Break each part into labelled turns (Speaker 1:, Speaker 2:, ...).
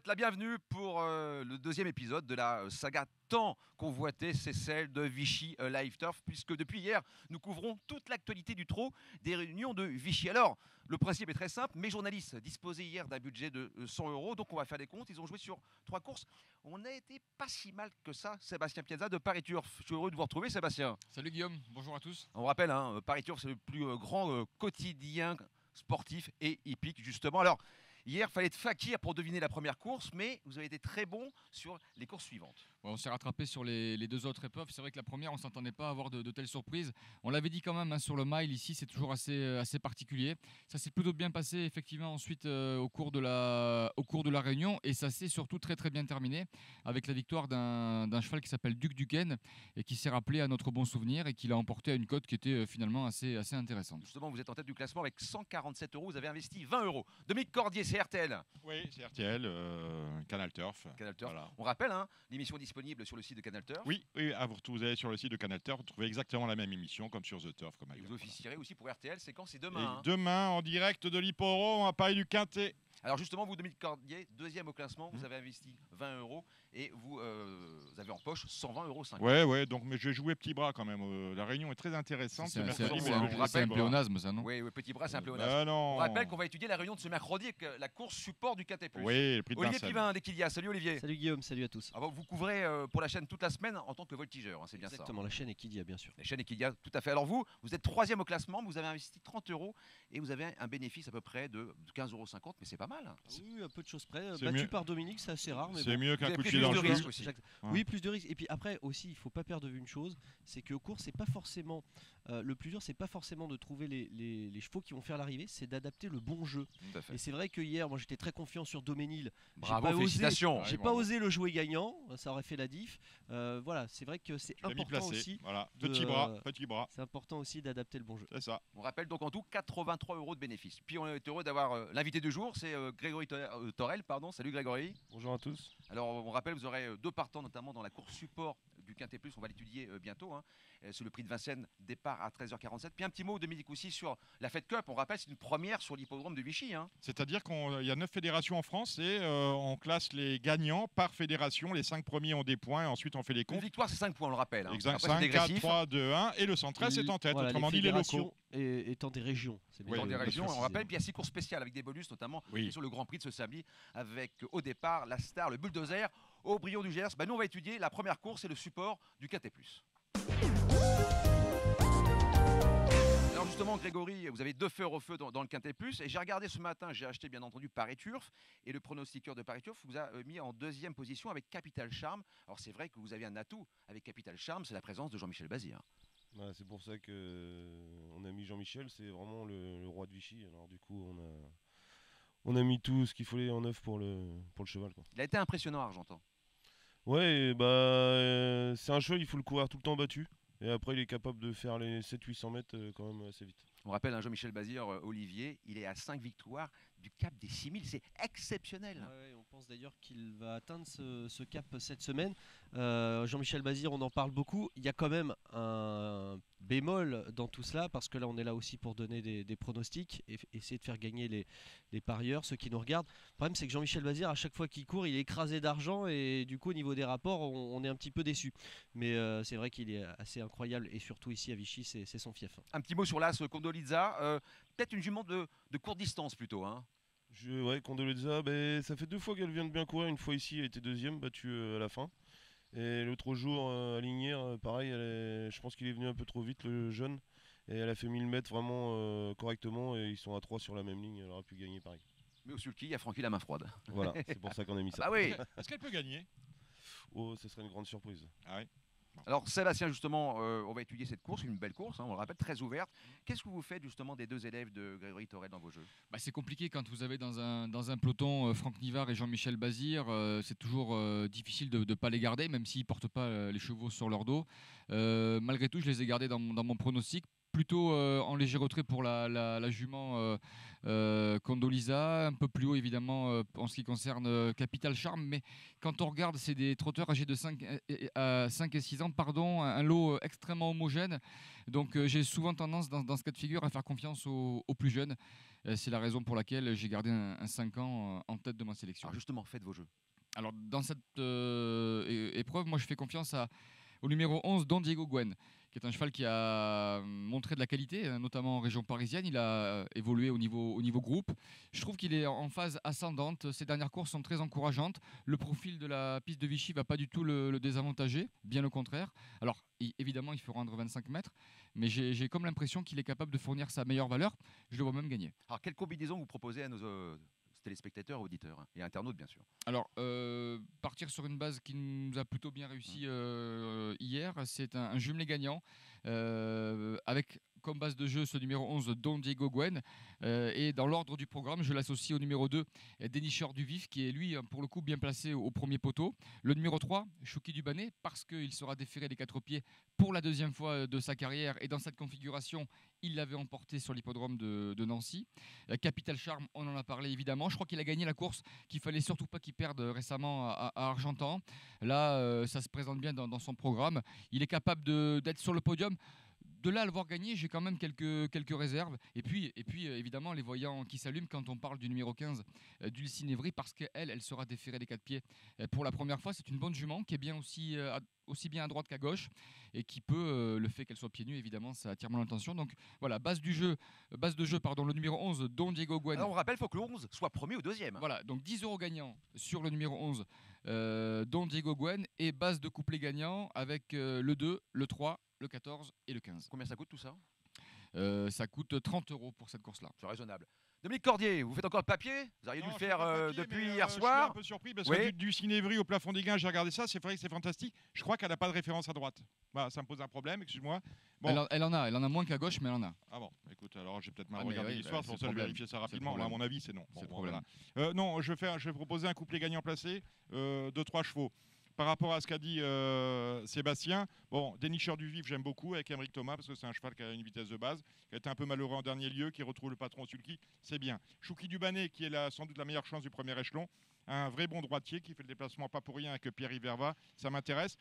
Speaker 1: souhaite la bienvenue pour le deuxième épisode de la saga tant convoitée, c'est celle de Vichy Live Turf, puisque depuis hier, nous couvrons toute l'actualité du trot des réunions de Vichy. Alors, le principe est très simple, mes journalistes disposaient hier d'un budget de 100 euros, donc on va faire des comptes, ils ont joué sur 3 courses. On n'a été pas si mal que ça, Sébastien Piazza de Paris Turf. Je suis heureux de vous retrouver, Sébastien.
Speaker 2: Salut Guillaume, bonjour à tous.
Speaker 1: On rappelle, Paris Turf, c'est le plus grand quotidien sportif et hippique, justement. Alors, hier, il fallait être fakir pour deviner la première course, mais vous avez été très bon sur les courses suivantes.
Speaker 2: Bon, on s'est rattrapé sur les deux autres épreuves. C'est vrai que la première, on ne s'attendait pas à avoir de telles surprises. On l'avait dit quand même, sur le mile, ici, c'est toujours assez particulier. Ça s'est plutôt bien passé, effectivement, ensuite au cours de la réunion. Et ça s'est surtout très très bien terminé avec la victoire d'un cheval qui s'appelle Duc Duquesne et qui s'est rappelé à notre bon souvenir et qui l'a emporté à une cote qui était finalement assez intéressante.
Speaker 1: Justement, vous êtes en tête du classement avec 147 euros. Vous avez investi 20 euros. Dominique Cordier, c'est RTL.
Speaker 3: Oui, c'est RTL, Canal Turf.
Speaker 1: Canal Turf.
Speaker 3: Voilà.
Speaker 1: On rappelle, l'émission est disponible sur le site de Canal Turf.
Speaker 3: Oui, vous allez sur le site de Canal Turf, vous trouvez exactement la même émission comme sur The Turf. Comme
Speaker 1: Et
Speaker 3: ailleurs,
Speaker 1: vous officierez aussi pour RTL, c'est quand? C'est
Speaker 3: voilà.
Speaker 1: demain.
Speaker 3: Et demain, en direct de l'Hippodrome, à Paris du Quintet.
Speaker 1: Alors justement, vous, Dominique Cordier, deuxième au classement, vous avez investi 20 euros et vous avez en poche 120,50 euros.
Speaker 3: Ouais, donc mais je vais jouer petit bras quand même. La réunion est très intéressante.
Speaker 2: C'est
Speaker 3: mercredi,
Speaker 1: c'est
Speaker 3: mais
Speaker 1: un-
Speaker 3: je vais
Speaker 2: c'est un
Speaker 3: jouer
Speaker 2: pléonasme, ça, non?
Speaker 1: Oui, petit bras, c'est un pléonasme.
Speaker 3: non.
Speaker 1: On rappelle qu'on va étudier la réunion de ce mercredi avec la course support du Quintet Plus.
Speaker 3: Oui, le prix de
Speaker 1: Olivier
Speaker 3: Vincennes.
Speaker 1: Pivin d'Equilia. Salut Olivier.
Speaker 4: Salut Guillaume, salut à tous.
Speaker 1: Ah bon, vous couvrez pour la chaîne toute la semaine en tant que voltigeur, c'est bien
Speaker 4: Exactement, la chaîne Equidia, bien sûr.
Speaker 1: ça. La chaîne Equilia, tout à fait. Alors vous êtes troisième au classement, vous avez investi 30 euros et vous avez un bénéfice à peu près de 15,50 €, mais c'est pas mal.
Speaker 4: Oui, un peu de choses près.
Speaker 3: C'est
Speaker 4: Battu
Speaker 3: mieux.
Speaker 4: par Dominique, c'est assez rare. Mais
Speaker 3: C'est
Speaker 4: bon.
Speaker 3: mieux
Speaker 1: Vous
Speaker 3: qu'un
Speaker 1: avez
Speaker 3: coup de
Speaker 1: pris
Speaker 3: pied
Speaker 1: plus
Speaker 3: dans
Speaker 1: de
Speaker 3: le
Speaker 1: risques
Speaker 3: cul.
Speaker 1: aussi.
Speaker 4: Exact.
Speaker 3: Ouais.
Speaker 4: Oui, plus de risques. Et puis après aussi, il faut pas perdre de vue une chose, c'est que course, c'est pas forcément le plus dur, c'est pas forcément de trouver les chevaux qui vont faire l'arrivée, c'est d'adapter le bon jeu.
Speaker 1: Tout à fait.
Speaker 4: Et c'est vrai que hier, moi j'étais très confiant sur Doménil.
Speaker 1: Bravo, félicitations.
Speaker 4: J'ai pas osé le jouer gagnant, ça aurait fait la diff. Voilà, c'est vrai que c'est
Speaker 3: Je l'ai mis
Speaker 4: important
Speaker 3: placé.
Speaker 4: aussi.
Speaker 3: Voilà,
Speaker 4: de-
Speaker 3: petit bras.
Speaker 4: C'est important aussi d'adapter le bon jeu.
Speaker 3: C'est ça.
Speaker 1: On rappelle donc en tout 83 euros de bénéfice. Puis on est heureux d'avoir l'invité du jour, c'est Grégory Torel. Salut Grégory.
Speaker 5: Bonjour à tous.
Speaker 1: Alors on rappelle, vous aurez deux partants notamment dans la course support du Quintet Plus, on va l'étudier bientôt. C'est le prix de Vincennes, départ à 13h47. Puis un petit mot Dominique aussi sur la Fed Cup. On rappelle, c'est une première sur l'hippodrome de Vichy.
Speaker 3: C'est-à-dire qu'il y a 9 fédérations en France et on classe les gagnants par fédération. Les 5 premiers ont des points et ensuite on fait les
Speaker 1: Une
Speaker 3: comptes.
Speaker 1: victoire, c'est 5 points, on le rappelle.
Speaker 3: Exact.
Speaker 1: Après, c'est
Speaker 3: 5, 4,
Speaker 1: dégressif.
Speaker 3: 3, 2, 1 et le 113 est en tête.
Speaker 4: Voilà,
Speaker 3: Autrement dit, les locaux.
Speaker 4: étant des régions. C'est bien
Speaker 3: Oui,
Speaker 1: Dans des
Speaker 4: de
Speaker 1: régions, on
Speaker 4: préciser.
Speaker 1: rappelle, puis il y a 6 courses spéciales avec des bonus, notamment
Speaker 3: Oui.
Speaker 1: sur le Grand Prix de ce samedi, avec au départ la star, le bulldozer, Aubryon du Gers. Nous, on va étudier la première course et le support du Quintet Plus. Alors justement, Grégory, vous avez 2 feux au feu dans le Quintet Plus, et j'ai regardé ce matin, j'ai acheté bien entendu Paris Turf, et le pronostiqueur de Paris Turf vous a mis en deuxième position avec Capital Charme. Alors c'est vrai que vous avez un atout avec Capital Charme, c'est la présence de Jean-Michel Bazir.
Speaker 5: Ouais, c'est pour ça que on a mis Jean-Michel, c'est vraiment le roi de Vichy. Alors du coup, on a mis tout ce qu'il fallait en œuvre pour le cheval, quoi.
Speaker 1: Il a été impressionnant, Argentan.
Speaker 5: Ouais, c'est un cheval, il faut le courir tout le temps battu. Et après, il est capable de faire les 700-800 mètres quand même assez vite.
Speaker 1: On rappelle Jean-Michel Bazir, Olivier, il est à 5 victoires du cap des 6000, c'est exceptionnel.
Speaker 4: Ouais, on pense d'ailleurs qu'il va atteindre ce cap cette semaine. Jean-Michel Bazir, on en parle beaucoup. Il y a quand même un bémol dans tout cela, parce que là, on est là aussi pour donner des pronostics et essayer de faire gagner les parieurs, ceux qui nous regardent. Le problème, c'est que Jean-Michel Bazir, à chaque fois qu'il court, il est écrasé d'argent et du coup, au niveau des rapports, on est un petit peu déçu. Mais c'est vrai qu'il est assez incroyable et surtout ici à Vichy, c'est son fief.
Speaker 1: Un petit mot sur l'As Condolizza, peut-être une jument de courte distance plutôt.
Speaker 5: Ouais, Condoleezza, ça fait 2 fois qu'elle vient de bien courir. Une fois ici, elle était deuxième, battue à la fin. Et l'autre jour, à Lignières, pareil, je pense qu'il est venu un peu trop vite, le jeune. Et elle a fait 1000 mètres vraiment correctement. Et ils sont à 3 sur la même ligne. Elle aurait pu gagner pareil.
Speaker 1: Mais au sulky, il y a Francky la main froide.
Speaker 5: Voilà, c'est pour ça qu'on a mis ça.
Speaker 1: Ah oui.
Speaker 3: Est-ce qu'elle peut gagner?
Speaker 5: Oh, ce serait une grande surprise.
Speaker 3: Ah ouais.
Speaker 1: Alors Sébastien, justement, on va étudier cette course, une belle course, on le rappelle, très ouverte. Qu'est-ce que vous faites justement des 2 élèves de Grégory Torel dans vos jeux?
Speaker 2: C'est compliqué quand vous avez dans un peloton Franck Nivard et Jean-Michel Bazir. C'est toujours difficile de ne pas les garder, même s'ils ne portent pas les chevaux sur leur dos. Malgré tout, je les ai gardés dans mon pronostic. plutôt en léger retrait pour la jument Condoleezza, un peu plus haut évidemment en ce qui concerne Capital Charm, mais quand on regarde, c'est des trotteurs âgés de 5 et 6 ans, pardon, un lot extrêmement homogène. Donc j'ai souvent tendance dans ce cas de figure à faire confiance aux plus jeunes. C'est la raison pour laquelle j'ai gardé un 5 ans en tête de ma sélection.
Speaker 1: Alors justement, faites vos jeux.
Speaker 2: Alors dans cette épreuve, moi je fais confiance au numéro 11, Don Diego Gwen, qui est un cheval qui a montré de la qualité, notamment en région parisienne. Il a évolué au niveau groupe. Je trouve qu'il est en phase ascendante. Ses dernières courses sont très encourageantes. Le profil de la piste de Vichy ne va pas du tout le désavantager, bien au contraire. Alors, évidemment, il faut rendre 25 mètres, mais j'ai comme l'impression qu'il est capable de fournir sa meilleure valeur. Je le vois même gagner.
Speaker 1: Alors, quelle combinaison vous proposez à nos téléspectateurs, auditeurs et internautes, bien sûr?
Speaker 2: Alors, partir sur une base qui nous a plutôt bien réussi hier, c'est un jumelé gagnant avec comme base de jeu ce numéro 11, Don Diego Gwen. Et dans l'ordre du programme, je l'associe au numéro 2, Dénicheur du Vif, qui est lui, pour le coup, bien placé au premier poteau. Le numéro 3, Chouki Dubanet, parce qu'il sera déféré des 4 pieds pour la deuxième fois de sa carrière. Et dans cette configuration, il l'avait emporté sur l'hippodrome de Nancy. Capital Charm, on en a parlé évidemment. Je crois qu'il a gagné la course qu'il fallait surtout pas qu'il perde récemment à Argentan. Là, ça se présente bien dans son programme. Il est capable d'être sur le podium. De là à le voir gagner, j'ai quand même quelques réserves. Et puis évidemment, les voyants qui s'allument quand on parle du numéro 15, Dulcinea Evry, parce qu'elle sera déférée des 4 pieds pour la première fois. C'est une bonne jument qui est bien aussi bien à droite qu'à gauche et qui peut, le fait qu'elle soit pieds nus, évidemment, ça attire mon attention. Donc voilà, base de jeu, le numéro 11, Don Diego Gwen.
Speaker 1: Alors on rappelle, il faut que le 11 soit premier ou deuxième.
Speaker 2: Voilà, donc 10 € gagnants sur le numéro 11, Don Diego Gwen, et base de couplet gagnant avec le 2, le 3, le 14 et le 15.
Speaker 1: Combien ça coûte tout ça?
Speaker 2: Ça coûte 30 € pour cette course-là.
Speaker 1: C'est raisonnable. Dominique Cordier, vous faites encore le papier? Vous auriez dû le faire depuis hier
Speaker 3: Je
Speaker 1: soir.
Speaker 3: suis un peu surpris parce que du Cinévry au plafond des gains, j'ai regardé ça, c'est vrai que c'est fantastique. Je crois qu'elle n'a pas de référence à droite. Bah, ça me pose un problème, excuse-moi. Bon.
Speaker 2: Elle en a moins qu'à gauche, mais elle en a.
Speaker 3: Ah bon, écoute, alors j'ai peut-être mal
Speaker 2: Ah, mais
Speaker 3: regardé
Speaker 2: oui,
Speaker 3: l'histoire,
Speaker 2: bah,
Speaker 3: c'est pour
Speaker 2: c'est
Speaker 3: ça que
Speaker 2: le
Speaker 3: je vais
Speaker 2: problème.
Speaker 3: vérifier ça
Speaker 2: C'est le
Speaker 3: rapidement.
Speaker 2: problème.
Speaker 3: À mon avis, c'est non.
Speaker 2: C'est le
Speaker 3: Bon,
Speaker 2: problème.
Speaker 3: voilà. Non, je vais proposer un couplet gagnant placé de 3 chevaux. Par rapport à ce qu'a dit Sébastien, bon, Dénicheur du Vif, j'aime beaucoup avec Émeric Thomas parce que c'est un cheval qui a une vitesse de base, qui a été un peu malheureux en dernier lieu, qui retrouve le patron Sulky, c'est bien. Chouki Dubanet, qui est sans doute la meilleure chance du premier échelon, un vrai bon droitier qui fait le déplacement pas pour rien avec Pierre-Yves Verva, ça m'intéresse.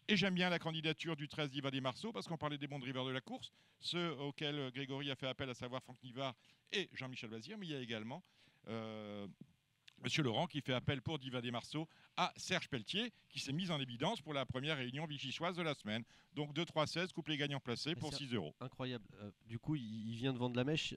Speaker 3: Et j'aime bien la candidature du 13 d'Iva des Marceaux parce qu'on parlait des bons drivers de la course, ceux auxquels Grégory a fait appel, à savoir Franck Nivard et Jean-Michel Bazir, mais il y a également Monsieur Laurent qui fait appel pour Diva des Marceaux à Serge Pelletier qui s'est mis en évidence pour la première réunion vichychoise de la semaine. Donc 2-3-16, couplet gagnant placé pour 6 €.
Speaker 4: Incroyable. Du coup, il vient de vendre la mèche.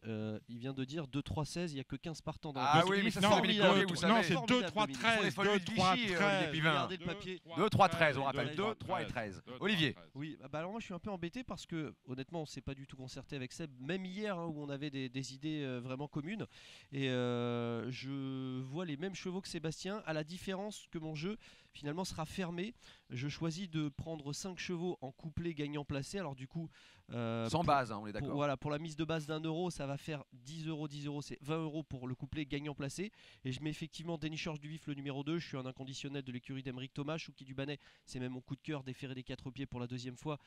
Speaker 4: Il vient de dire 2-3-16, il n'y a que 15 partants dans
Speaker 1: Ah
Speaker 4: la
Speaker 1: oui, mais ça c'est
Speaker 3: Non,
Speaker 1: Dominique Cordier, vous
Speaker 3: non,
Speaker 1: savez.
Speaker 3: c'est 2-3-13, 2-3-13.
Speaker 4: Regardez le papier.
Speaker 1: 2, 3, 13, on
Speaker 4: Ouais,
Speaker 1: rappelle. 2, 3 et 13. Olivier.
Speaker 4: Oui, bah alors moi je suis un peu embêté parce que honnêtement on s'est pas du tout concerté avec Seb, même hier où on avait des idées vraiment communes. Et je vois les mêmes chevaux que Sébastien, à la différence que mon jeu finalement sera fermé. Je choisis de prendre 5 chevaux en couplet gagnant placé. Alors du coup...
Speaker 1: Sans base, on est d'accord.
Speaker 4: Voilà, pour la mise de base d'1 €, ça va faire 10 €, c'est 20 € pour le couplet gagnant placé. Et je mets effectivement Dénicheur du Vif le numéro 2. Je suis un inconditionnel de l'écurie d'Émeric Thomas. Chouki Dubanet, c'est même mon coup de cœur, déféré des 4 pieds pour la deuxième fois.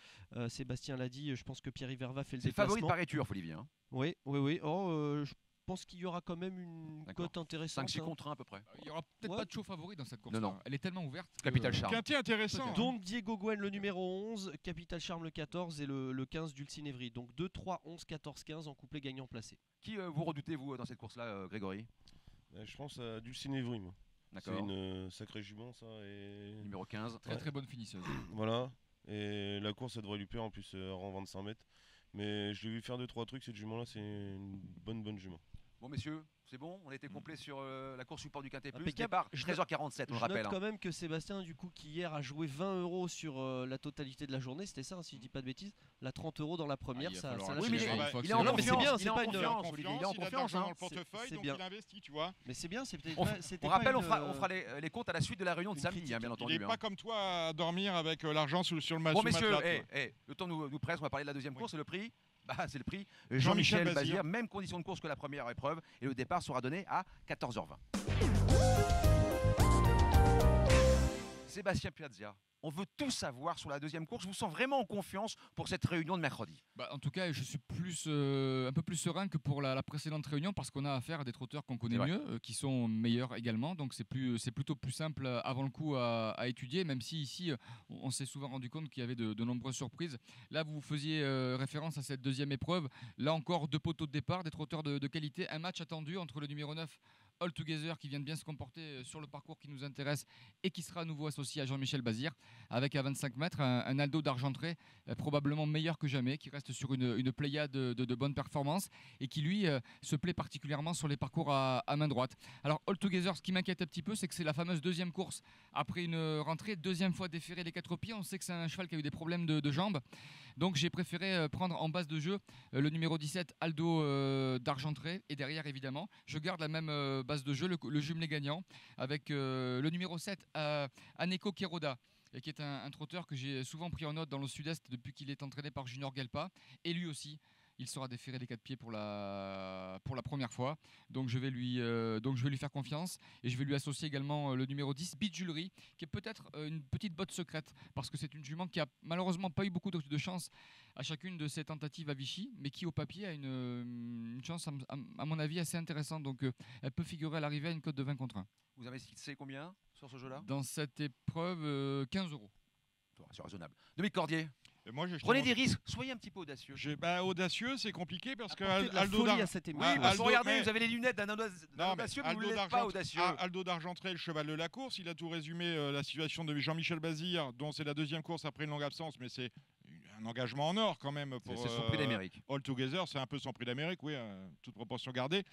Speaker 4: Sébastien l'a dit, je pense que Pierre-Yves Verva fait le
Speaker 1: C'est
Speaker 4: déplacement.
Speaker 1: favori de Paris Turf, Olivier. Hein.
Speaker 4: Oui. Je pense qu'il y aura quand même une cote intéressante.
Speaker 1: 5-6 contre 1 à peu près.
Speaker 2: Il n'y aura peut-être pas de show favori dans cette course.
Speaker 1: Non.
Speaker 2: Elle est tellement ouverte.
Speaker 1: Capital Charm.
Speaker 3: Quintet intéressant.
Speaker 4: Donc Diego Gwen le numéro 11, Capital Charm le 14 et le 15 Dulcinea Evry. Donc 2, 3, 11, 14, 15 en couplet gagnant placé.
Speaker 1: Qui vous redoutez, vous, dans cette course-là, Grégory?
Speaker 5: Je pense à Dulcinea Evry, moi. C'est
Speaker 1: D'accord.
Speaker 5: une sacrée jument, ça. Et...
Speaker 1: Numéro 15.
Speaker 2: Très très bonne finisseuse.
Speaker 5: Voilà. Et la course, ça devrait lui plaire. En plus, rang 25 mètres. Mais je l'ai vu faire 2-3 trucs. Cette jument-là, c'est une bonne jument.
Speaker 1: Bon, messieurs, c'est bon? On était complet sur la course support du Quintet Plus.
Speaker 4: Impeccable.
Speaker 1: Départ
Speaker 4: Je
Speaker 1: 13h47, on le
Speaker 4: Je
Speaker 1: rappelle.
Speaker 4: note quand même que Sébastien, du coup, qui hier a joué 20 € sur la totalité de la journée, c'était ça, hein, si je dis pas de bêtises, la 30 € dans la première,
Speaker 2: il va
Speaker 4: ça
Speaker 2: falloir
Speaker 4: l'a
Speaker 2: le
Speaker 1: Oui, mais
Speaker 4: fait.
Speaker 2: gérer.
Speaker 3: il-
Speaker 2: Faut
Speaker 1: il est en
Speaker 2: accélérer.
Speaker 4: Non, mais c'est
Speaker 1: confiance.
Speaker 4: bien,
Speaker 1: Il
Speaker 4: c'est
Speaker 1: est en
Speaker 4: pas une-
Speaker 1: confiance, Olivier. Il est en
Speaker 3: il a de
Speaker 1: confiance.
Speaker 3: l'argent
Speaker 1: Hein.
Speaker 3: dans le portefeuille,
Speaker 4: c'est
Speaker 3: donc
Speaker 4: bien.
Speaker 3: il investit, tu vois.
Speaker 4: Mais c'est bien, c'était
Speaker 1: On,
Speaker 4: pas- c'était
Speaker 1: on
Speaker 4: pas
Speaker 1: rappelle,
Speaker 4: une,
Speaker 1: on fera les comptes à la suite de la réunion de
Speaker 4: une
Speaker 1: samedi,
Speaker 4: critique.
Speaker 1: bien
Speaker 3: Il
Speaker 1: entendu.
Speaker 3: n'est
Speaker 1: hein.
Speaker 3: pas comme toi à dormir avec l'argent sur le
Speaker 1: Bon, messieurs,
Speaker 3: matelas, toi.
Speaker 1: le temps nous presse, on va parler de la deuxième course. Et le prix, c'est le prix
Speaker 3: Jean-Michel
Speaker 1: Jean-Michel
Speaker 3: Bazir.
Speaker 1: Bazir. Même condition de course que la première épreuve. Et le départ sera donné à 14h20. Sébastien Piazza, On veut tout savoir sur la deuxième course. Je vous sens vraiment en confiance pour cette réunion de mercredi.
Speaker 2: En tout cas, je suis un peu plus serein que pour la précédente réunion parce qu'on a affaire à des trotteurs qu'on connaît mieux, qui sont meilleurs également. Donc c'est plutôt plus simple avant le coup à étudier, même si ici, on s'est souvent rendu compte qu'il y avait de nombreuses surprises. Là, vous faisiez référence à cette deuxième épreuve. Là encore, 2 poteaux de départ, des trotteurs de qualité. Un match attendu entre le numéro 9, All Together, qui vient de bien se comporter sur le parcours qui nous intéresse et qui sera à nouveau associé à Jean-Michel Bazir, avec à 25 mètres un Aldo d'Argentré probablement meilleur que jamais, qui reste sur une pléiade de bonnes performances et qui lui se plaît particulièrement sur les parcours à main droite. Alors All Together, ce qui m'inquiète un petit peu, c'est que c'est la fameuse deuxième course après une rentrée, deuxième fois déféré les 4 pieds. On sait que c'est un cheval qui a eu des problèmes de jambes, donc j'ai préféré prendre en base de jeu le numéro 17 Aldo d'Argentré, et derrière évidemment je garde la même base de jeu, le jumelé gagnant avec le numéro 7 Aneko Keroda, qui est un trotteur que j'ai souvent pris en note dans le sud-est depuis qu'il est entraîné par Junior Gelpa, et lui aussi il sera déféré les 4 pieds pour la première fois. Donc je vais lui faire confiance, et je vais lui associer également le numéro 10, Beat Jewelry, qui est peut-être une petite botte secrète, parce que c'est une jument qui a malheureusement pas eu beaucoup de chance à chacune de ses tentatives à Vichy, mais qui au papier a une chance à mon avis assez intéressante. Donc elle peut figurer à l'arrivée à une cote de 20 contre 1.
Speaker 1: Vous avez fixé combien sur ce jeu-là?
Speaker 2: Dans cette épreuve, 15 €.
Speaker 1: C'est raisonnable. Dominique Cordier,
Speaker 3: Moi,
Speaker 1: prenez des risques, soyez un petit peu audacieux.
Speaker 3: Audacieux, c'est compliqué parce que
Speaker 4: Apporter de la
Speaker 3: Aldo
Speaker 4: folie
Speaker 3: d'Ar-
Speaker 4: à cette
Speaker 1: Oui,
Speaker 4: émission.
Speaker 1: parce que
Speaker 3: Aldo-
Speaker 1: regardez,
Speaker 3: mais-
Speaker 1: vous avez les lunettes d'un
Speaker 3: Non, mais
Speaker 1: audacieux, mais vous
Speaker 3: Aldo
Speaker 1: n'êtes pas audacieux.
Speaker 3: Aldo d'Argentré, le cheval de la course, il a tout résumé la situation de Jean-Michel Bazir, dont c'est la deuxième course après une longue absence, mais c'est un engagement en or quand même pour
Speaker 1: C'est son prix d'Amérique.
Speaker 3: All Together, c'est un peu son prix d'Amérique, oui, toute proportion gardée.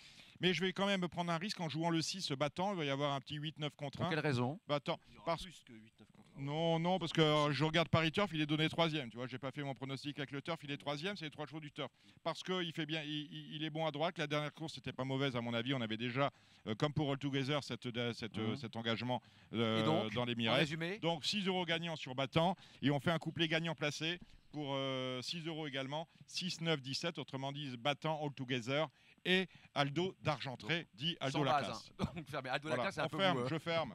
Speaker 3: Mais je vais quand même prendre un risque en jouant le 6 battant, il va y avoir un petit 8-9 contre
Speaker 1: Pour
Speaker 3: 1.
Speaker 1: quelle raison?
Speaker 3: Battant. Parce...
Speaker 4: Plus que 8-9 contre 1.
Speaker 3: Non, parce que je regarde Paris Turf, il est donné 3e. Tu vois, j'ai pas fait mon pronostic avec le Turf, il est 3e, c'est les 3 chevaux du Turf. Parce qu'il fait bien, il est bon à droite. La dernière course, c'était pas mauvaise à mon avis. On avait déjà, comme pour All Together, cet engagement
Speaker 1: Et donc,
Speaker 3: dans les
Speaker 1: En
Speaker 3: mirettes.
Speaker 1: résumé,
Speaker 3: Donc 6 € gagnants sur battant, et on fait un couplet gagnant placé pour 6 € également, 6, 9, 17, autrement dit battant All Together et Aldo d'Argentré, dit Aldo
Speaker 1: sans
Speaker 3: la
Speaker 1: base.
Speaker 3: classe.
Speaker 1: Hein. Donc, fermez. Aldo
Speaker 3: Voilà,
Speaker 1: Laclasse, c'est un
Speaker 3: on
Speaker 1: peu
Speaker 3: ferme,
Speaker 1: vous,
Speaker 3: je ferme.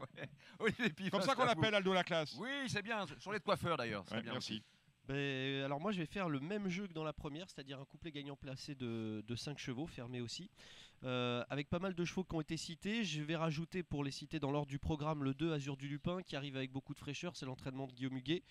Speaker 1: Olivier Pifin,
Speaker 3: Comme ça
Speaker 1: c'est
Speaker 3: qu'on
Speaker 1: à vous.
Speaker 3: l'appelle Aldo la classe.
Speaker 1: Oui, c'est bien. Sur les coiffeurs d'ailleurs. c'est
Speaker 3: Ouais,
Speaker 1: bien
Speaker 3: merci.
Speaker 1: aussi.
Speaker 4: Alors moi je vais faire le même jeu que dans la première, c'est-à-dire un couplet gagnant placé de 5 chevaux, fermé aussi. Avec pas mal de chevaux qui ont été cités, je vais rajouter pour les citer dans l'ordre du programme le 2 Azur du Lupin qui arrive avec beaucoup de fraîcheur, c'est l'entraînement de Guillaume Huguet.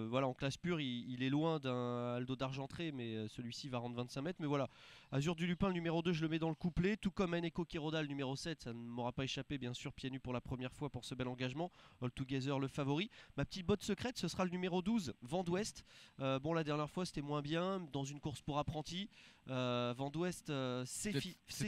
Speaker 4: Voilà, en classe pure il est loin d'un Aldo d'Argentré, mais celui-ci va rendre 25 mètres. Mais voilà, Azur du Lupin le numéro 2 je le mets dans le couplet, tout comme Aneko Kiroda le numéro 7, ça ne m'aura pas échappé bien sûr, pieds nus pour la première fois pour ce bel engagement. All Together le favori. Ma petite botte secrète ce sera le numéro 12 Vent d'Ouest. Bon, la dernière fois c'était moins bien dans une course pour apprentis. Vent d'Ouest sait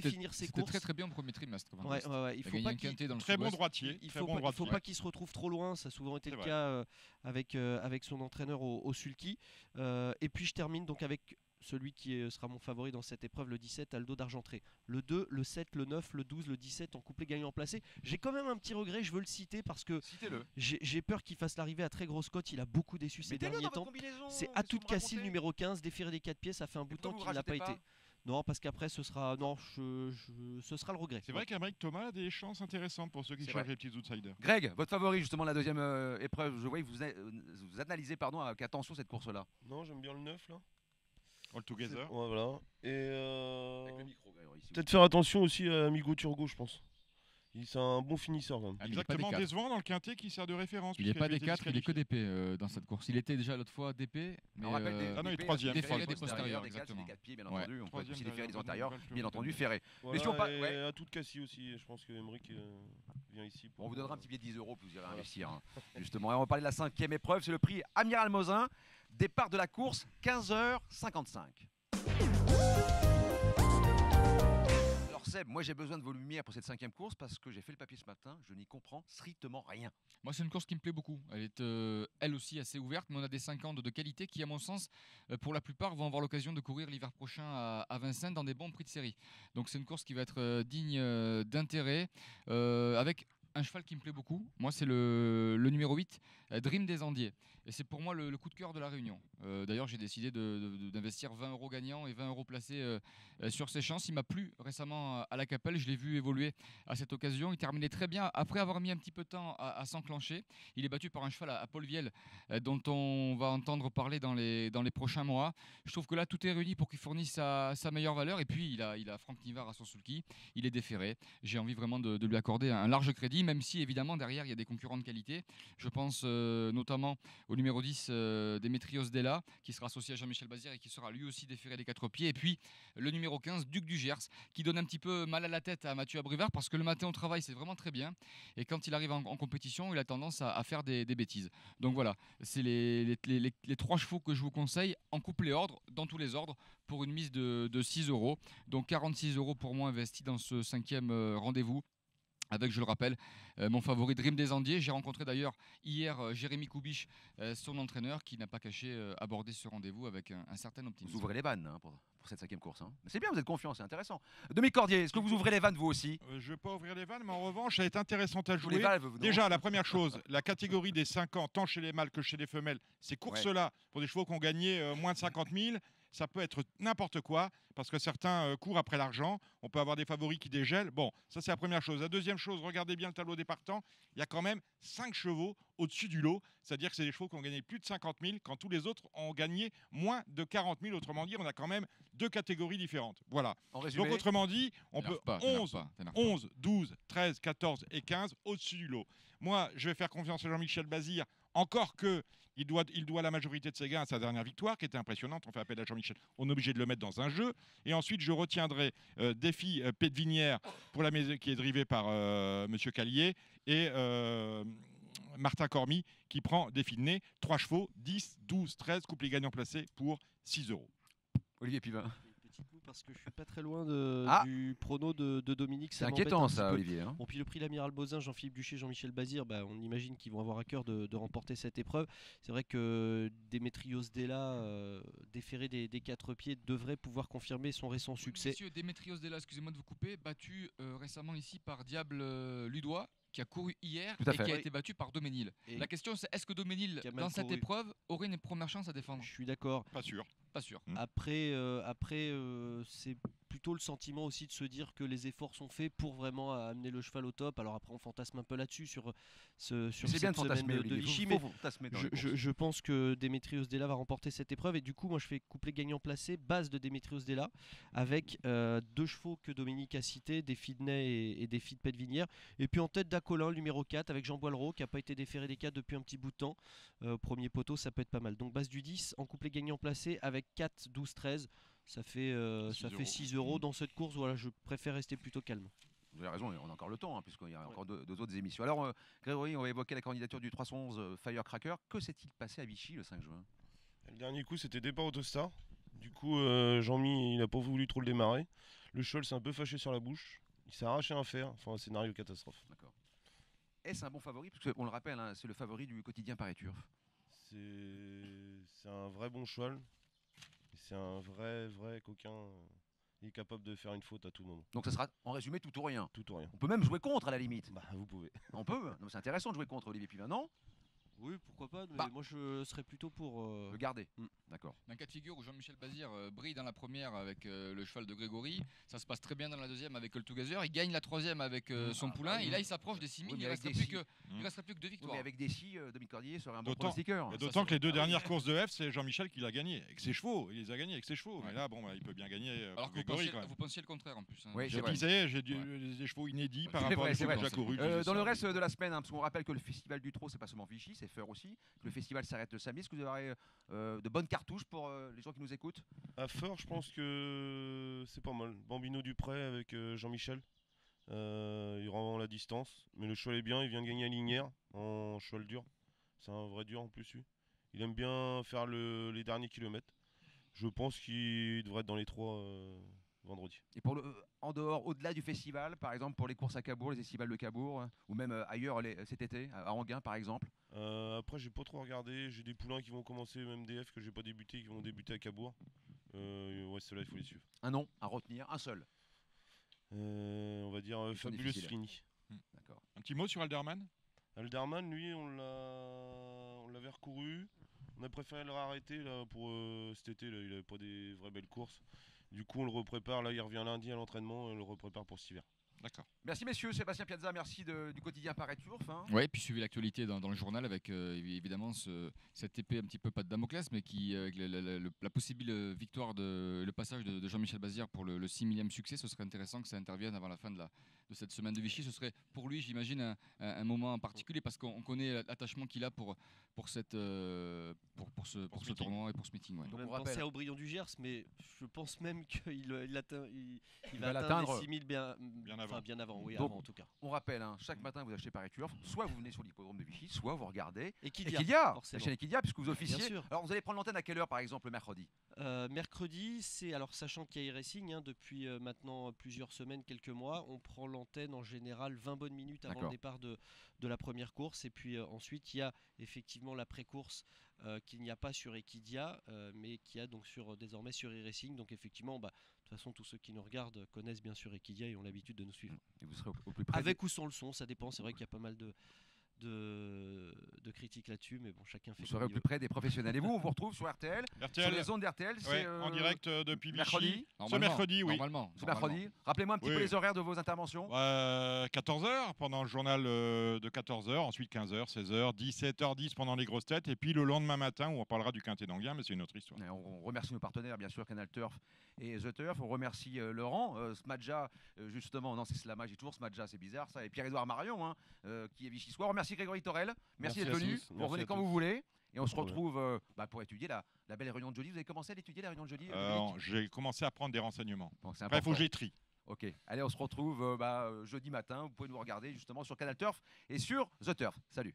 Speaker 4: finir ses
Speaker 2: C'était
Speaker 4: courses.
Speaker 2: très très bien au premier trimestre. Van
Speaker 4: Ouais,
Speaker 2: West.
Speaker 4: ouais, il
Speaker 2: Il a
Speaker 4: faut
Speaker 2: gagné
Speaker 4: pas
Speaker 2: un
Speaker 4: qu'il
Speaker 2: quintet dans le
Speaker 3: Très bon
Speaker 2: sud-ouest.
Speaker 3: droitier.
Speaker 4: il
Speaker 3: très
Speaker 4: faut
Speaker 3: bon
Speaker 4: pas, il faut
Speaker 3: droitier.
Speaker 4: pas qu'il se retrouve trop loin, ça a souvent été
Speaker 3: C'est
Speaker 4: le
Speaker 3: vrai.
Speaker 4: cas avec son entraîneur au sulky. Et puis je termine donc avec celui qui sera mon favori dans cette épreuve, le 17 Aldo d'Argentré. Le 2, le 7, le 9, le 12, le 17 en couplet gagnant placé. J'ai quand même un petit regret, je veux le citer parce que
Speaker 1: Citez-le.
Speaker 4: j'ai peur qu'il fasse l'arrivée à très grosse cote, il a beaucoup déçu ces
Speaker 1: Mettez-le
Speaker 4: derniers
Speaker 1: dans votre
Speaker 4: temps.
Speaker 1: combinaison.
Speaker 4: C'est
Speaker 1: qu'est-ce que
Speaker 4: Atout
Speaker 1: vous me
Speaker 4: Cassis, le
Speaker 1: racontez
Speaker 4: numéro 15, déféré des 4 pieds, ça fait un bout de temps
Speaker 1: Pourquoi vous
Speaker 4: qu'il n'a pas
Speaker 1: rajoutez
Speaker 4: été. Non, parce qu'après ce sera ce sera le regret.
Speaker 3: C'est vrai qu'Amérique Thomas a des chances intéressantes pour ceux qui
Speaker 1: C'est
Speaker 3: cherchent
Speaker 1: vrai.
Speaker 3: les petits outsiders.
Speaker 1: Greg, votre favori justement la deuxième épreuve. Je vois que vous analysez avec attention cette course-là.
Speaker 5: Non, j'aime bien le 9 là.
Speaker 3: All Together.
Speaker 5: Ouais, voilà. Et
Speaker 1: Avec le micro, Greg, ici.
Speaker 5: peut-être faire attention aussi à Amigo Turgo, je pense. C'est un bon finisseur quand même.
Speaker 2: Ah, mais il est pas
Speaker 3: Exactement
Speaker 2: des 4.
Speaker 3: décevant dans le quintet qui sert de référence.
Speaker 2: Il n'est
Speaker 3: puisqu'il
Speaker 2: pas
Speaker 3: avait
Speaker 2: des
Speaker 3: été
Speaker 2: 4, il est que
Speaker 3: disqualifié.
Speaker 2: d'épée dans cette course. Il était déjà l'autre fois d'épée, mais
Speaker 1: On rappelle
Speaker 3: Ah non, il est
Speaker 1: DP,
Speaker 3: troisième.
Speaker 1: des
Speaker 2: Déféré
Speaker 1: ferrés,
Speaker 2: des postérieurs,
Speaker 1: des quatre,
Speaker 2: exactement.
Speaker 1: des 4 pieds, bien
Speaker 3: Ouais.
Speaker 1: entendu. On peut
Speaker 3: Troisième
Speaker 1: aussi déférer des
Speaker 3: derrière,
Speaker 1: antérieurs,
Speaker 3: troisième,
Speaker 1: bien entendu,
Speaker 3: troisième.
Speaker 1: ferré.
Speaker 5: Voilà,
Speaker 1: si on parle-
Speaker 5: et
Speaker 1: ouais.
Speaker 5: à tout Cassis aussi, je pense que Emmerich vient ici.
Speaker 1: On vous donnera un petit billet de 10 € pour vous irez
Speaker 5: Voilà.
Speaker 1: investir. Hein. Justement, et on va parler de la 5e épreuve, c'est le prix Amiral Mosin. Départ de la course, 15h55. Alors Seb, moi j'ai besoin de vos lumières pour cette 5e course parce que j'ai fait le papier ce matin, je n'y comprends strictement rien.
Speaker 2: moi, c'est une course qui me plaît beaucoup. Elle est elle aussi assez ouverte, mais on a des 5 ans de qualité qui, à mon sens, pour la plupart, vont avoir l'occasion de courir l'hiver prochain à Vincennes dans des bons prix de série. Donc c'est une course qui va être digne d'intérêt, avec un cheval qui me plaît beaucoup. Moi, c'est le numéro 8, Dream des Andiers. Et c'est pour moi le coup de cœur de la Réunion. D'ailleurs, j'ai décidé d'investir 20 € gagnants et 20 € placés sur ses chances. Il m'a plu récemment à la Capelle. Je l'ai vu évoluer à cette occasion. Il terminait très bien après avoir mis un petit peu de temps à s'enclencher. Il est battu par un cheval à Paul Viel, dont on va entendre parler dans les prochains mois. Je trouve que là, tout est réuni pour qu'il fournisse sa meilleure valeur. Et puis, il a Franck Nivard à son sulky. Il est déféré. J'ai envie vraiment de lui accorder un large crédit, même si évidemment derrière il y a des concurrents de qualité. Je pense notamment au numéro 10 Démétrios Della, qui sera associé à Jean-Michel Bazir et qui sera lui aussi déféré des 4 pieds. Et puis le numéro 15 Duc du Gers, qui donne un petit peu mal à la tête à Mathieu Abrivard, parce que le matin au travail c'est vraiment très bien, et quand il arrive en compétition il a tendance à faire des bêtises. Donc voilà, c'est les 3 chevaux que je vous conseille en couplet ordre, dans tous les ordres, pour une mise de 6 €. Donc 46 € pour moi investi dans ce 5e rendez-vous, avec, je le rappelle, mon favori Dream des Andiers. J'ai rencontré d'ailleurs hier Jérémy Koubiche, son entraîneur, qui n'a pas caché aborder ce rendez-vous avec un certain
Speaker 1: Vous
Speaker 2: optimisme.
Speaker 1: ouvrez les vannes hein, pour cette 5e course. Hein. Mais c'est bien, vous êtes confiant, c'est intéressant. Dominique Cordier, est-ce que vous ouvrez les vannes vous aussi?
Speaker 3: Je ne vais pas ouvrir les vannes, mais en revanche, ça va être intéressant à
Speaker 1: Tous les
Speaker 3: jouer.
Speaker 1: valves, vous, non?
Speaker 3: Déjà, la première chose, la catégorie des 5 ans, tant chez les mâles que chez les femelles, ces courses-là, pour des chevaux qui ont gagné moins de 50 000, ça peut être n'importe quoi, parce que certains courent après l'argent. On peut avoir des favoris qui dégèlent. Bon, ça c'est la première chose. La deuxième chose, regardez bien le tableau des partants. Il y a quand même 5 chevaux au-dessus du lot. C'est-à-dire que c'est des chevaux qui ont gagné plus de 50 000, quand tous les autres ont gagné moins de 40 000. Autrement dit, on a quand même 2 catégories différentes. Voilà.
Speaker 1: En résumé,
Speaker 3: Donc autrement dit, on peut
Speaker 2: T'énerve pas.
Speaker 3: 11, 12, 13, 14 et 15 au-dessus du lot. Moi, je vais faire confiance à Jean-Michel Bazir, encore que il doit la majorité de ses gains à sa dernière victoire, qui était impressionnante. On fait appel à Jean-Michel. On est obligé de le mettre dans un jeu. Et ensuite, je retiendrai Défi Pédevinière, pour la maison qui est drivé par Monsieur Callier, et Martin Cormy, qui prend Défi de nez. 3 chevaux, 10, 12, 13, couplets gagnants placés pour 6 €.
Speaker 1: Olivier Pivin.
Speaker 4: Petite moue parce que je suis pas très loin
Speaker 1: Ah.
Speaker 4: du prono de Dominique.
Speaker 1: C'est
Speaker 4: ça m'embête
Speaker 1: inquiétant
Speaker 4: un petit
Speaker 1: ça,
Speaker 4: peu.
Speaker 1: Olivier. Hein.
Speaker 4: Bon, puis le prix l'Amiral Bozin, Jean-Philippe Duché, Jean-Michel Bazir, on imagine qu'ils vont avoir à cœur de remporter cette épreuve. C'est vrai que Démétrios Della, déféré des 4 pieds, devrait pouvoir confirmer son récent succès.
Speaker 2: Monsieur Démétrios Della, excusez-moi de vous couper, battu récemment ici par Diable Ludois, qui a couru hier
Speaker 1: Tout à
Speaker 2: et
Speaker 1: fait.
Speaker 2: qui a
Speaker 4: Oui.
Speaker 2: été battu par Doménil.
Speaker 4: Et
Speaker 2: La question c'est, est-ce que Doménil,
Speaker 4: qui a mal
Speaker 2: dans cette
Speaker 4: couru.
Speaker 2: épreuve, aurait une première chance à défendre?
Speaker 4: Je suis d'accord.
Speaker 3: Pas sûr.
Speaker 2: Pas sûr.
Speaker 4: Après, c'est plutôt le sentiment aussi de se dire que les efforts sont faits pour vraiment amener le cheval au top. Alors après, on fantasme un peu là-dessus sur
Speaker 1: C'est
Speaker 4: cette
Speaker 1: bien de
Speaker 4: semaine
Speaker 1: fantasmer,
Speaker 4: de
Speaker 1: Olivier.
Speaker 4: Vichy,
Speaker 1: Faut
Speaker 4: mais
Speaker 1: fantasmer dans les courses.
Speaker 4: je pense que Démétrios Della va remporter cette épreuve. Et du coup, moi, je fais couplet gagnant placé, base de Démétrios Della, avec 2 chevaux que Dominique a cités, Défi de nez et Défi de Pédevinière. Et puis en tête d'Acolin, le numéro 4, avec Jean Boileau, qui n'a pas été déféré des 4 depuis un petit bout de temps. Premier poteau, ça peut être pas mal. Donc base du 10, en couplet gagnant placé, avec 4, 12, 13. Ça fait 6 € dans cette course. Voilà, je préfère rester plutôt calme.
Speaker 1: Vous avez raison, on a encore le temps, hein, puisqu'il y a encore deux autres émissions. Alors, Grégory, on va évoquer la candidature du 311 Firecracker. Que s'est-il passé à Vichy le 5 juin?
Speaker 5: Le dernier coup, c'était départ Autostar. Du coup, Jean-Mi, il n'a pas voulu trop le démarrer. Le cheval s'est un peu fâché sur la bouche. Il s'est arraché un fer. Enfin, un scénario catastrophe.
Speaker 1: D'accord. Est-ce un bon favori? Parce qu'on le rappelle, hein, c'est le favori du quotidien Paris Turf.
Speaker 5: C'est un vrai bon cheval. C'est un vrai coquin. Il est capable de faire une faute à tout moment.
Speaker 1: Donc ça sera en résumé tout ou rien.
Speaker 5: Tout ou rien.
Speaker 1: On peut même jouer contre à la limite.
Speaker 5: Bah, vous pouvez.
Speaker 1: On peut. Non, c'est intéressant de jouer contre Olivier Pivin, non?
Speaker 4: Oui, pourquoi pas, mais
Speaker 1: Bah.
Speaker 4: moi je serais plutôt pour.
Speaker 1: Le garder.
Speaker 4: Mm.
Speaker 1: D'accord.
Speaker 2: Un cas de figure où Jean-Michel Bazir brille dans la première avec le cheval de Grégory, ça se passe très bien dans la deuxième avec le Together, il gagne la troisième avec son poulain, et là il s'approche des 6 000,
Speaker 1: Oui, mais
Speaker 2: il
Speaker 1: avec
Speaker 2: ne
Speaker 1: des
Speaker 2: resterait plus que 2
Speaker 1: Oui,
Speaker 2: victoires.
Speaker 1: mais avec des scies, Dominique Cordier serait un bon
Speaker 3: D'autant-
Speaker 1: pronostiqueur.
Speaker 3: Et d'autant
Speaker 2: c'est
Speaker 3: que les 2
Speaker 1: vrai.
Speaker 3: dernières courses de F, c'est Jean-Michel qui l'a gagné avec ses chevaux. Il les a gagnés avec ses chevaux. Mais
Speaker 2: Ouais.
Speaker 3: là, bon, il peut bien gagner
Speaker 2: Alors que
Speaker 3: Grégory quand même.
Speaker 2: vous pensiez le contraire en plus. Hein.
Speaker 1: Oui, c'est
Speaker 3: Je
Speaker 1: vrai.
Speaker 3: disais, j'ai
Speaker 2: Ouais.
Speaker 3: des chevaux inédits par
Speaker 2: C'est
Speaker 3: rapport
Speaker 1: vrai,
Speaker 3: à
Speaker 1: c'est
Speaker 3: ceux que
Speaker 1: vrai.
Speaker 3: j'ai couru.
Speaker 1: Dans le reste de la semaine, hein, parce qu'on rappelle que le festival du trot, c'est pas seulement Vichy, c'est Feur aussi. Le festival s'arrête le samedi. Est-ce que vous aurez de bonnes cartouches pour les gens qui nous écoutent?
Speaker 5: À Fort, je pense que c'est pas mal. Bambino Dupré avec Jean-Michel. Il rend la distance. Mais le cheval est bien. Il vient de gagner à Lignières en cheval dur. C'est un vrai dur en plus, lui. Il aime bien faire les derniers kilomètres. Je pense qu'il devrait être dans les 3 vendredi.
Speaker 1: Et pour en dehors, au-delà du festival, par exemple pour les courses à Cabourg, les estivales de Cabourg, ou même ailleurs cet été, à Anguin par exemple.
Speaker 5: Après, j'ai pas trop regardé. J'ai des poulains qui vont commencer, même des F que j'ai pas débuté, qui vont débuter à Cabourg. Ouais, ceux-là, il faut les suivre.
Speaker 1: Un nom à retenir, un seul.
Speaker 5: On va dire
Speaker 1: Ils sont
Speaker 5: Fabulous
Speaker 1: difficiles.
Speaker 5: Fini.
Speaker 1: D'accord.
Speaker 3: Un petit mot sur Alderman.
Speaker 5: Alderman, lui, on l'avait recouru. On a préféré le réarrêter là, pour cet été. Là, il n'avait pas des vraies belles courses. Du coup, on le reprépare. Là, il revient lundi à l'entraînement. Et on le reprépare pour cet hiver.
Speaker 3: D'accord.
Speaker 1: Merci messieurs, Sébastien Piazza, merci du quotidien Paris Turf. Hein.
Speaker 2: Oui, puis suivi l'actualité dans le journal avec évidemment cette épée un petit peu pas de Damoclès, mais qui avec la possible victoire le passage de Jean-Michel Bazir pour le 6 millième succès. Ce serait intéressant que ça intervienne avant la fin de cette semaine de Vichy. Ce serait pour lui, j'imagine, un moment en particulier parce qu'on connaît l'attachement qu'il a pour ce tournoi et pour ce meeting. Ouais.
Speaker 4: On
Speaker 1: on
Speaker 4: peut
Speaker 1: rappelle.
Speaker 4: penser à Aubryon du Gers, mais je pense même qu'il va
Speaker 1: va
Speaker 4: atteindre
Speaker 1: l'atteindre
Speaker 4: les 6000 bien avant, oui,
Speaker 1: Donc,
Speaker 4: avant en tout cas.
Speaker 1: On rappelle, hein, chaque matin vous achetez Paris Turf, soit vous venez sur l'hippodrome de Vichy, soit vous regardez
Speaker 4: Equidia,
Speaker 1: Equidia, la
Speaker 4: forcément.
Speaker 1: chaîne Equidia, puisque vous
Speaker 4: Bien
Speaker 1: officiez.
Speaker 4: sûr.
Speaker 1: Alors vous allez prendre l'antenne à quelle heure par exemple le mercredi?
Speaker 4: Mercredi, c'est alors sachant qu'il y a e-racing depuis maintenant plusieurs semaines, quelques mois, on prend l'antenne en général 20 bonnes minutes avant le
Speaker 1: D'accord.
Speaker 4: départ de la première course et puis ensuite il y a effectivement la pré-course qu'il n'y a pas sur Equidia mais qu'il y a donc désormais sur e-racing. Donc effectivement, de toute façon tous ceux qui nous regardent connaissent bien sûr Equidia et ont l'habitude de nous suivre.
Speaker 1: Et vous serez au plus près.
Speaker 4: Avec ou sans le son, ça dépend. C'est vrai qu'il y a pas mal de critiques là-dessus, mais bon, chacun fait
Speaker 1: Vous
Speaker 4: comme
Speaker 1: serez au
Speaker 4: il
Speaker 1: plus
Speaker 4: veut.
Speaker 1: près des professionnels. Et vous, on vous retrouve sur RTL, sur
Speaker 3: RTL,
Speaker 1: les ondes d'RTL.
Speaker 3: ouais, en direct depuis Vichy.
Speaker 1: mercredi.
Speaker 3: Ce
Speaker 2: Normalement,
Speaker 3: mercredi, oui.
Speaker 2: Normalement.
Speaker 1: Ce mercredi. Rappelez-moi un petit
Speaker 3: Oui.
Speaker 1: peu les horaires de vos interventions.
Speaker 3: 14h pendant le journal de 14h, ensuite 15h, 16h, 17h10 pendant les grosses têtes, et puis le lendemain matin où on parlera du Quintet d'Anguin, mais c'est une autre histoire.
Speaker 1: Et on remercie nos partenaires, bien sûr, Canal Turf et The Turf. On remercie Laurent, Smadja, justement, non, c'est Slama, j'ai toujours Smadja, c'est bizarre ça, et Pierre-Édouard Marion, qui est Vichy Soir. On remercie Grégory Torel, merci d'être
Speaker 5: à
Speaker 1: venu.
Speaker 5: tous.
Speaker 1: Vous
Speaker 5: Merci
Speaker 1: revenez
Speaker 5: à
Speaker 1: quand
Speaker 5: tous.
Speaker 1: vous voulez. Et on se
Speaker 5: Pas de
Speaker 1: retrouve pour étudier la belle réunion de jeudi. Vous avez commencé à l'étudier, la réunion de jeudi
Speaker 3: J'ai commencé à prendre des renseignements.
Speaker 1: Bon, c'est
Speaker 3: Après, il faut
Speaker 1: important.
Speaker 3: que je les trie.
Speaker 1: Ok, allez, on se retrouve jeudi matin. Vous pouvez nous regarder justement sur Canal Turf et sur The Turf. Salut.